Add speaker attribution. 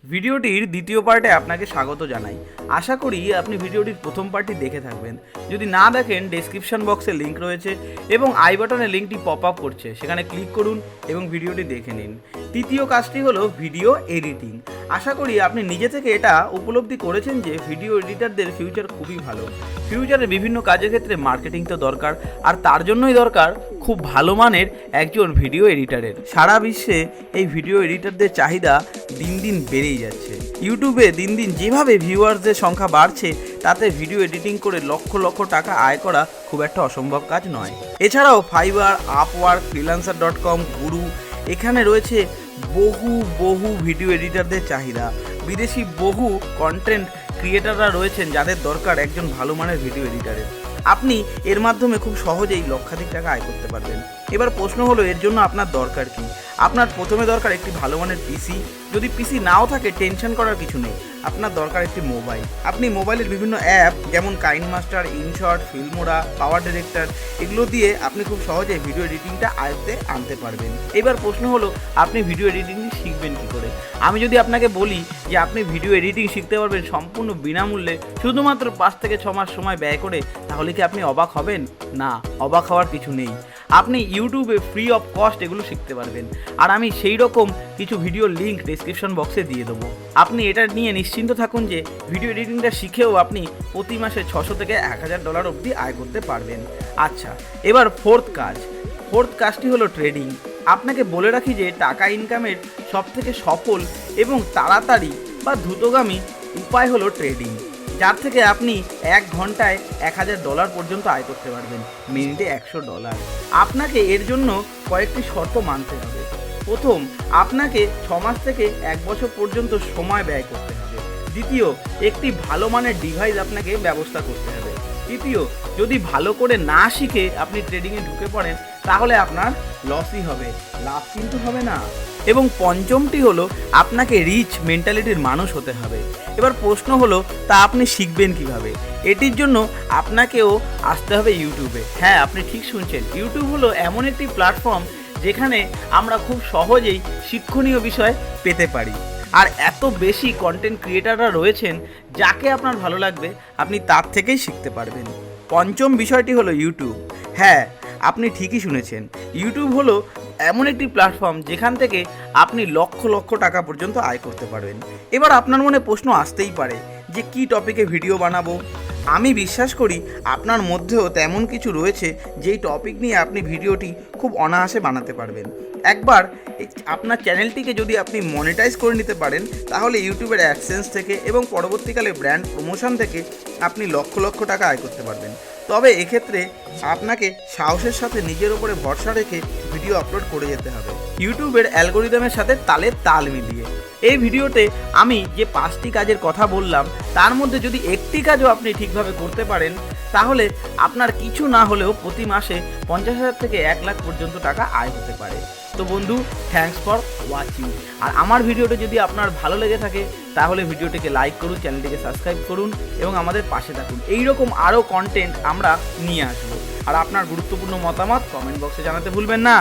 Speaker 1: ভিডিওটির দ্বিতীয় পার্টে আপনাকে স্বাগত জানাই। আশা করি আপনি ভিডিওটির প্রথম পার্টটি দেখে থাকবেন। যদি না দেখেন, ডেসক্রিপশন বক্সে লিঙ্ক রয়েছে এবং আই বাটনে লিঙ্কটি পপ আপ করছে, সেখানে ক্লিক করুন এবং ভিডিওটি দেখে নিন। তৃতীয় কাজটি হলো ভিডিও এডিটিং। আশা করি আপনি নিজে থেকে এটা উপলব্ধি করেছেন যে ভিডিও এডিটারদের ফিউচার খুবই ভালো। ফিউচারে বিভিন্ন কাজের ক্ষেত্রে মার্কেটিং তো দরকার, আর তার জন্যই দরকার খুব ভালো মানের একজন ভিডিও এডিটারের। সারা বিশ্বে এই ভিডিও এডিটারদের চাহিদা দিন দিন বেড়েই যাচ্ছে। ইউটিউবে দিন দিন যেভাবে ভিউয়ার্সদের সংখ্যা বাড়ছে, তাতে ভিডিও এডিটিং করে লক্ষ লক্ষ টাকা আয় করা খুব একটা অসম্ভব কাজ নয়। এছাড়াও ফাইবার, আপওয়ার্ক, ফ্রিল্যান্সার.com, গুরু, এখানে রয়েছে বহু ভিডিও এডিটারদের চাহিদা। বিদেশি বহু কন্টেন্ট ক্রিয়েটাররা রয়েছেন যাদের দরকার একজন ভালো মানের ভিডিও এডিটারের। আপনি এর মাধ্যমে খুব সহজেই লক্ষাধিক টাকা আয় করতে পারবেন। এবার প্রশ্ন হলো, এর জন্য আপনার দরকার কি? আপনার প্রথমে দরকার একটি ভালো মানের পিসি। যদি পিসি নাও থাকে, টেনশন করার কিছু নেই, আপনার দরকার একটি মোবাইল। আপনি মোবাইলের বিভিন্ন অ্যাপ যেমন কাইনমাস্টার, ইনশট, ফিল্মোরা, পাওয়ার ডিরেক্টর, এগুলো দিয়ে আপনি খুব সহজে ভিডিও এডিটিংটা আয়ত্তে আনতে পারবেন। এবার প্রশ্ন হলো, আপনি ভিডিও এডিটিং শিখবেন কী করে? আমি যদি আপনাকে বলি যে আপনি ভিডিও এডিটিং শিখতে পারবেন সম্পূর্ণ বিনামূল্যে, শুধুমাত্র 5 থেকে 6 মাস সময় ব্যয় করে, তাহলে কি আপনি অবাক হবেন? না, অবাক হওয়ার কিছু নেই। আপনি ইউটিউবে ফ্রি অফ কস্ট এগুলো শিখতে পারবেন, আর আমি সেই রকম কিছু ভিডিও লিঙ্ক ডেসক্রিপশন বক্সে দিয়ে দেবো। আপনি এটা নিয়ে নিশ্চিন্ত থাকুন যে ভিডিও এডিটিংটা শিখেও আপনি প্রতি মাসে $600 থেকে $1000 অবধি আয় করতে পারবেন। আচ্ছা, এবার ফোর্থ কাজটি হলো ট্রেডিং। আপনাকে বলে রাখি যে টাকা ইনকামের সবথেকে সফল এবং তাড়াতাড়ি বা দ্রুতগামী উপায় হলো ট্রেডিং, যার থেকে আপনি 1 ঘন্টায় $1000 পর্যন্ত আয় করতে পারবেন, মিনিটে $100। আপনাকে এর জন্য কয়েকটি শর্ত মানতে হবে। প্রথম, আপনাকে 6 মাস থেকে 1 বছর পর্যন্ত সময় ব্যয় করতে হবে। দ্বিতীয়, একটি ভালো মানের ডিভাইস আপনাকে ব্যবস্থা করতে হবে। তৃতীয়, যদি ভালো করে না শিখে আপনি ট্রেডিংয়ে ঢুকে পড়েন, তাহলে আপনার লসই হবে, লাভ কিন্তু হবে না। এবং পঞ্চমটি হলো, আপনাকে রিচ মেন্টালিটির মানুষ হতে হবে। এবার প্রশ্ন হলো, তা আপনি শিখবেন কিভাবে? এটির জন্য আপনাকেও আসতে হবে ইউটিউবে। হ্যাঁ, আপনি ঠিক শুনছেন, ইউটিউব হলো এমন একটি প্ল্যাটফর্ম যেখানে আমরা খুব সহজেই শিক্ষণীয় বিষয় পেতে পারি। আর এত বেশি কন্টেন্ট ক্রিয়েটাররা রয়েছেন, যাকে আপনার ভালো লাগবে আপনি তার থেকেই শিখতে পারবেন। পঞ্চম বিষয়টি হলো ইউটিউব। হ্যাঁ, আপনি ঠিকই শুনেছেন, ইউটিউব হলো এমন একটি প্ল্যাটফর্ম যেখান থেকে আপনি লক্ষ লক্ষ টাকা পর্যন্ত আয় করতে পারবেন। এবার আপনার মনে প্রশ্ন আসতেই পারে যে কী টপিকে ভিডিও বানাবো? আমি বিশ্বাস করি আপনার মধ্যেও তেমন কিছু রয়েছে যেই টপিক নিয়ে আপনি ভিডিওটি খুব অনায়াসে বানাতে পারবেন। একবার আপনার চ্যানেলটিকে যদি আপনি মনিটাইজ করে নিতে পারেন, তাহলে ইউটিউবের অ্যাডসেন্স থেকে এবং পরবর্তীকালে ব্র্যান্ড প্রমোশন থেকে আপনি লক্ষ লক্ষ টাকা আয় করতে পারবেন। তবে এক্ষেত্রে আপনাকে সাহসের সাথে নিজের ওপরে ভরসা রেখে ভিডিও আপলোড করে যেতে হবে, ইউটিউবের অ্যালগোরিদমের সাথে তালে তাল মিলিয়ে। এই ভিডিওতে আমি যে 5টি কাজের কথা বললাম, তার মধ্যে যদি একটি কাজও আপনি ঠিকভাবে করতে পারেন, তাহলে আপনার কিছু না হলেও প্রতি মাসে 50,000 থেকে 1 লাখ পর্যন্ত টাকা আয় হতে পারে। তো বন্ধু, থ্যাঙ্কস ফর ওয়াচিং। আর আমার ভিডিওটা যদি আপনার ভালো লেগে থাকে, তাহলে ভিডিওটিকে লাইক করুন, চ্যানেলটিকে সাবস্ক্রাইব করুন এবং আমাদের পাশে থাকুন। এইরকম আরও কন্টেন্ট আমরা নিয়ে আসবো। আর আপনার গুরুত্বপূর্ণ মতামত কমেন্ট বক্সে জানাতে ভুলবেন না।